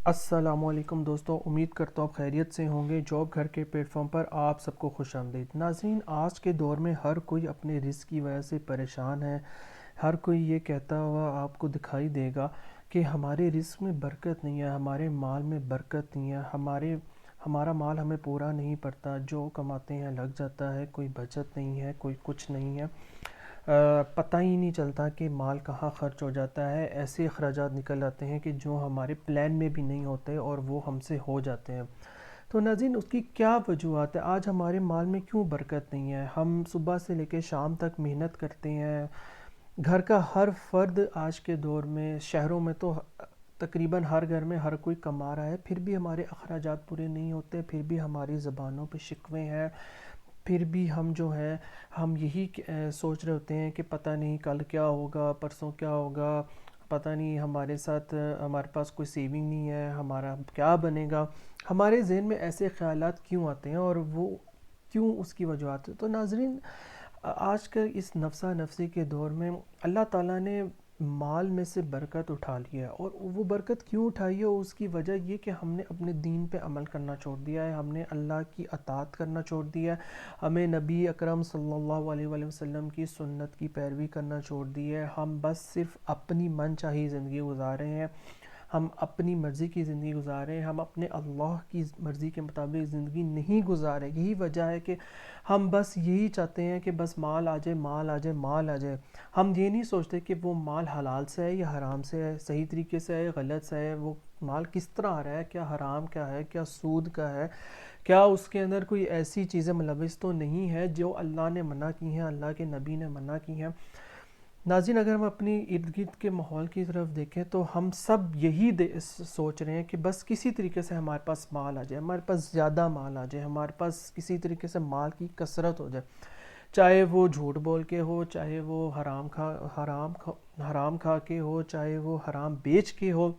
السلام علیکم دوستو، امید کرتا ہوں آپ خیریت سے ہوں گے۔ جاب گھر کے پلیٹ فارم پر آپ سب کو خوش آمدید۔ ناظرین، آج کے دور میں ہر کوئی اپنے رزق کی وجہ سے پریشان ہے۔ ہر کوئی یہ کہتا ہوا آپ کو دکھائی دے گا کہ ہمارے رزق میں برکت نہیں ہے، ہمارے مال میں برکت نہیں ہے، ہمارا مال ہمیں پورا نہیں پڑتا، جو کماتے ہیں لگ جاتا ہے، کوئی بچت نہیں ہے، کوئی کچھ نہیں ہے۔ پتہ ہی نہیں چلتا کہ مال کہاں خرچ ہو جاتا ہے۔ ایسے اخراجات نکل آتے ہیں کہ جو ہمارے پلان میں بھی نہیں ہوتے اور وہ ہم سے ہو جاتے ہیں۔ تو ناظرین، اس کی کیا وجوہات ہے؟ آج ہمارے مال میں کیوں برکت نہیں ہے؟ ہم صبح سے لے کے شام تک محنت کرتے ہیں، گھر کا ہر فرد آج کے دور میں، شہروں میں تو تقریباً ہر گھر میں ہر کوئی کما رہا ہے، پھر بھی ہمارے اخراجات پورے نہیں ہوتے، پھر بھی ہماری زبانوں پہ شکوے ہیں، پھر بھی ہم جو ہے ہم یہی سوچ رہے ہوتے ہیں کہ پتہ نہیں کل کیا ہوگا، پرسوں کیا ہوگا، پتہ نہیں ہمارے ساتھ ہمارے پاس کوئی سیونگ نہیں ہے، ہمارا کیا بنے گا۔ ہمارے ذہن میں ایسے خیالات کیوں آتے ہیں اور وہ کیوں، اس کی وجوہات ہیں۔ تو ناظرین، آج کل اس نفسا نفسی کے دور میں اللہ تعالیٰ نے مال میں سے برکت اٹھا لی ہے، اور وہ برکت کیوں اٹھائی ہے؟ اس کی وجہ یہ کہ ہم نے اپنے دین پہ عمل کرنا چھوڑ دیا ہے، ہم نے اللہ کی اطاعت کرنا چھوڑ دیا ہے، ہمیں نبی اکرم صلی اللہ علیہ وآلہ وسلم کی سنت کی پیروی کرنا چھوڑ دی ہے۔ ہم بس صرف اپنی من چاہی زندگی گزار رہے ہیں، ہم اپنی مرضی کی زندگی گزار رہے ہیں، ہم اپنے اللہ کی مرضی کے مطابق زندگی نہیں گزار رہے۔ یہی وجہ ہے کہ ہم بس یہی چاہتے ہیں کہ بس مال آ جائے، مال آ جائے، مال آ جائے۔ ہم یہ نہیں سوچتے کہ وہ مال حلال سے ہے یا حرام سے ہے، صحیح طریقے سے ہے، غلط سے ہے، وہ مال کس طرح آ رہا ہے، کیا حرام کیا ہے، کیا سود کا ہے، کیا اس کے اندر کوئی ایسی چیزیں ملوث تو نہیں ہے جو اللہ نے منع کی ہیں، اللہ کے نبی نے منع کی ہیں۔ ناظرین، اگر ہم اپنی ارد گرد کے ماحول کی طرف دیکھیں تو ہم سب یہی سوچ رہے ہیں کہ بس کسی طریقے سے ہمارے پاس مال آ جائے، ہمارے پاس زیادہ مال آ جائے، ہمارے پاس کسی طریقے سے مال کی کثرت ہو جائے، چاہے وہ جھوٹ بول کے ہو، چاہے وہ حرام کھا کے ہو، چاہے وہ حرام بیچ کے ہو،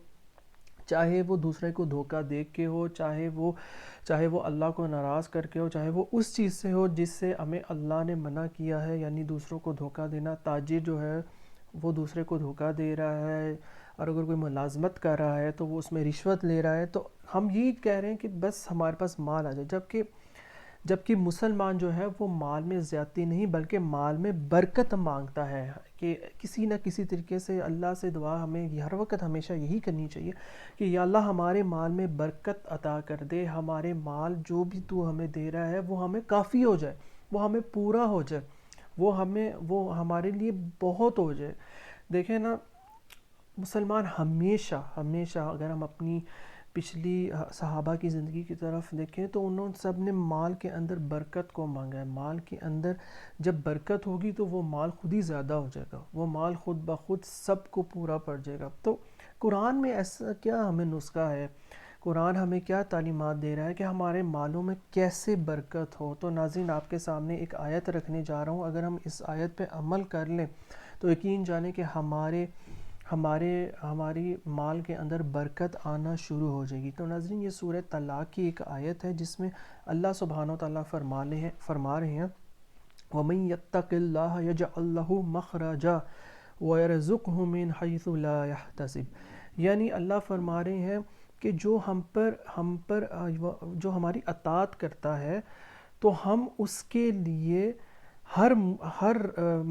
چاہے وہ دوسرے کو دھوکہ دے کے ہو، چاہے وہ اللہ کو ناراض کر کے ہو، چاہے وہ اس چیز سے ہو جس سے ہمیں اللہ نے منع کیا ہے، یعنی دوسروں کو دھوکہ دینا۔ تاجر جو ہے وہ دوسرے کو دھوکہ دے رہا ہے، اور اگر کوئی ملازمت کر رہا ہے تو وہ اس میں رشوت لے رہا ہے، تو ہم یہی کہہ رہے ہیں کہ بس ہمارے پاس مال آ جائے، جبکہ مسلمان جو ہے وہ مال میں زیادتی نہیں بلکہ مال میں برکت مانگتا ہے، کہ کسی نہ کسی طریقے سے اللہ سے دعا ہمیں ہر وقت ہمیشہ یہی کرنی چاہیے کہ یا اللہ ہمارے مال میں برکت عطا کر دے، ہمارے مال جو بھی تو ہمیں دے رہا ہے وہ ہمیں کافی ہو جائے، وہ ہمیں پورا ہو جائے، وہ ہمارے لیے بہت ہو جائے۔ دیکھیں نا، مسلمان ہمیشہ ہمیشہ، اگر ہم اپنی پچھلی صحابہ کی زندگی کی طرف دیکھیں تو انہوں سب نے مال کے اندر برکت کو مانگا ہے۔ مال کے اندر جب برکت ہوگی تو وہ مال خود ہی زیادہ ہو جائے گا، وہ مال خود بخود سب کو پورا پڑ جائے گا۔ تو قرآن میں ایسا کیا ہمیں نسخہ ہے؟ قرآن ہمیں کیا تعلیمات دے رہا ہے کہ ہمارے مالوں میں کیسے برکت ہو؟ تو ناظرین، آپ کے سامنے ایک آیت رکھنے جا رہا ہوں، اگر ہم اس آیت پہ عمل کر لیں تو یقین جانیں کہ ہماری مال کے اندر برکت آنا شروع ہو جائے گی۔ تو ناظرین، یہ سورہ طلاق کی ایک آیت ہے جس میں اللہ سبحانہ وتعالیٰ فرما رہے ہیں وَمَن يَتَّقِ اللَّهَ يَجْعَل لَّهُ مَخْرَجًا وَيَرْزُقْهُ مِنْ حَيْثُ لَا يَحْتَسِبُ، یعنی اللہ فرما رہے ہیں کہ جو جو ہماری اطاعت کرتا ہے تو ہم اس کے لیے ہر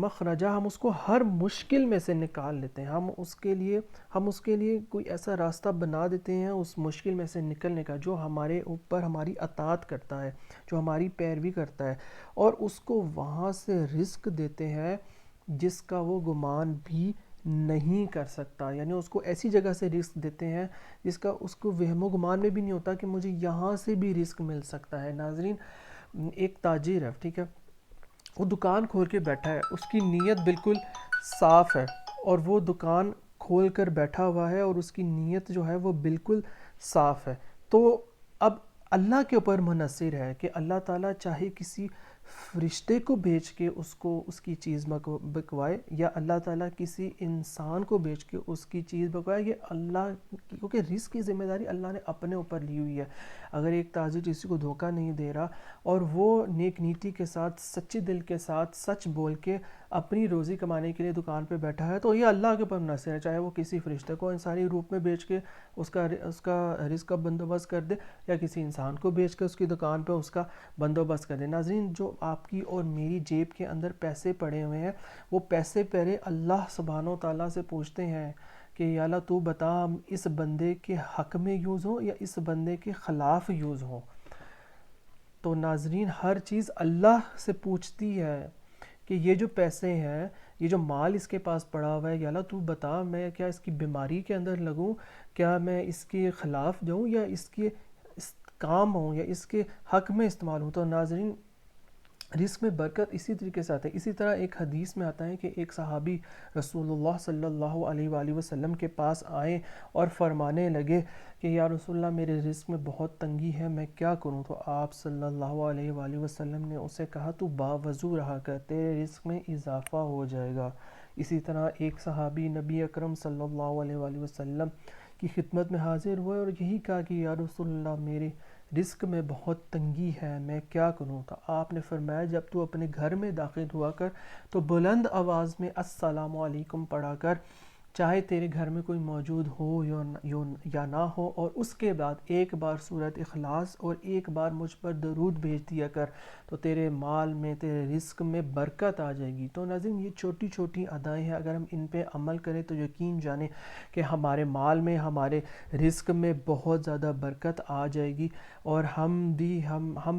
مخرجہ، ہم اس کو ہر مشکل میں سے نکال لیتے ہیں، ہم اس کے لیے کوئی ایسا راستہ بنا دیتے ہیں اس مشکل میں سے نکلنے کا، جو ہمارے اوپر ہماری اطاعت کرتا ہے، جو ہماری پیروی کرتا ہے، اور اس کو وہاں سے رزق دیتے ہیں جس کا وہ گمان بھی نہیں کر سکتا، یعنی اس کو ایسی جگہ سے رزق دیتے ہیں جس کا اس کو وہم و گمان میں بھی نہیں ہوتا کہ مجھے یہاں سے بھی رزق مل سکتا ہے۔ ناظرین، ایک تاجر ہے، ٹھیک ہے، وہ دکان کھول کے بیٹھا ہے، اس کی نیت بالکل صاف ہے، اور وہ دکان کھول کر بیٹھا ہوا ہے اور اس کی نیت جو ہے وہ بالکل صاف ہے۔ تو اب اللہ کے اوپر منحصر ہے کہ اللہ تعالیٰ چاہے کسی فرشتے کو بھیج کے اس کو اس کی چیز بکوائے، یا اللہ تعالیٰ کسی انسان کو بھیج کے اس کی چیز بکوائے، یہ اللہ، کیونکہ رزق کی ذمہ داری اللہ نے اپنے اوپر لی ہوئی ہے۔ اگر ایک تاجر کسی کو دھوکہ نہیں دے رہا اور وہ نیک نیتی کے ساتھ، سچے دل کے ساتھ، سچ بول کے اپنی روزی کمانے کے لیے دکان پہ بیٹھا ہے، تو یہ اللہ کے اوپر منحصر ہے، چاہے وہ کسی فرشتے کو انسانی روپ میں بھیج کے اس کا رزق کا بندوبست کر دے، یا کسی انسان کو بھیج کے اس کی دکان پہ اس کا بندوبست کر دے۔ ناظرین، جو آپ کی اور میری جیب کے اندر پیسے پڑے ہوئے ہیں، وہ پیسے پہلے اللہ سبحانہ و تعالیٰ سے پوچھتے ہیں کہ یا اللہ تو بتا، ہم اس بندے کے حق میں یوز ہوں یا اس بندے کے خلاف یوز ہوں۔ تو ناظرین، ہر چیز اللہ سے پوچھتی ہے کہ یہ جو پیسے ہیں، یہ جو مال اس کے پاس پڑا ہوا ہے، یا اللہ تو بتا، میں کیا اس کی بیماری کے اندر لگوں، کیا میں اس کے خلاف جاؤں، یا اس کے اس کام ہوں، یا اس کے حق میں استعمال ہوں۔ تو ناظرین، رزق میں برکت اسی طریقے سے آتا ہے۔ اسی طرح ایک حدیث میں آتا ہے کہ ایک صحابی رسول اللہ صلی اللہ علیہ وآلہ وسلم کے پاس آئے اور فرمانے لگے کہ یا رسول اللہ، میرے رزق میں بہت تنگی ہے، میں کیا کروں؟ تو آپ صلی اللہ علیہ وآلہ وسلم نے اسے کہا، تو باوضو رہا کر، تیرے رزق میں اضافہ ہو جائے گا۔ اسی طرح ایک صحابی نبی اکرم صلی اللہ علیہ وآلہ وسلم کی خدمت میں حاضر ہوئے اور یہی کہا کہ یا رسول اللہ، میرے رزق میں بہت تنگی ہے، میں کیا کروں؟ تو آپ نے فرمایا، جب تو اپنے گھر میں داخل ہوا کر تو بلند آواز میں السلام علیکم پڑھا کر، چاہے تیرے گھر میں کوئی موجود ہو یا نہ ہو، اور اس کے بعد ایک بار سورۃ اخلاص اور ایک بار مجھ پر درود بھیج دیا کر، تو تیرے مال میں، تیرے رزق میں برکت آ جائے گی۔ تو ناظرین، یہ چھوٹی چھوٹی ادائیں ہیں، اگر ہم ان پہ عمل کریں تو یقین جانیں کہ ہمارے مال میں، ہمارے رزق میں بہت زیادہ برکت آ جائے گی، اور ہم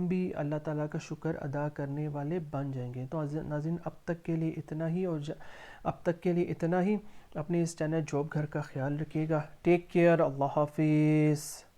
بھی اللہ تعالیٰ کا شکر ادا کرنے والے بن جائیں گے۔ تو ناظرین، اب تک کے لیے اتنا ہی، اپنے اس چینل جاب گھر کا خیال رکھیے گا۔ ٹیک کیئر، اللہ حافظ۔